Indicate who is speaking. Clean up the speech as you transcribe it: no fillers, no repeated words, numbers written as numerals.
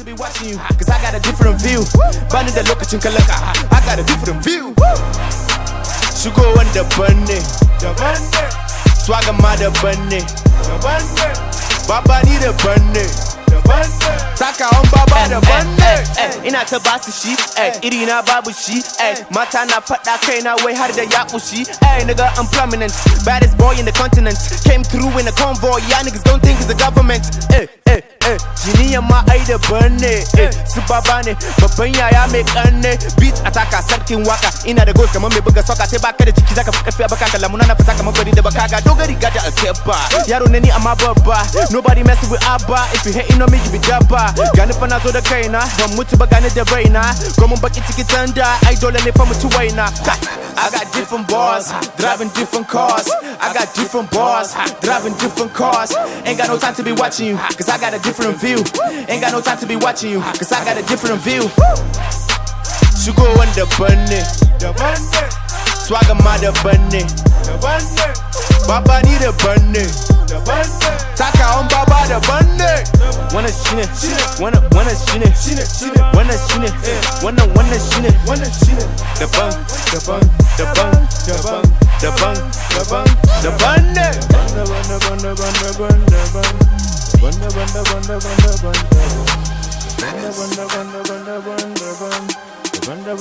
Speaker 1: to be watching you, cause I got a different view. Bani da lokacin kalaka, I got a different view. Shigo wanda banne, swagger ma da banne, baba ni da banne, taka on baba da banne. Ina ta basu shi, iri na babu shi, mata na fada kaina wai har da yakushi. Nigga I'm prominent, baddest boy in the continent. Came through in a convoy, y'all niggas don't think it's the government. Jiniya ma ai da banne, su baba ne, babban yaya mai kanne. Beat ataka sarkin waka, ina da ghost kamar mai buga soka. Sai baka da jiki zaka fi karfi a baka, kalamuna na fita kamar gwani da baka ga. Dogari ga da alkeba, yaro ne ni amma babba. Nobody messing with Abba, if you hating on me you be jabba. Gani fa na zo da kaina, ban mutu ba gani da raina. Gomun baki ciki tanda, ai dole ne fa mutu waina. I got different bars, driving different cars. I got different bars, driving different cars. Ain't got no time to be watching you, cause I got a different view. Ain't got no time to be watching you, cause I got a different view. Shigo wanda banne, swagger ma da banne, baba ni da banne, taka on baba da banne. Wanna shine, wanna shine, wanna shine, wanna shine. The bang, the bang, the bang, the bang, the bang, the bang, the banne. Banda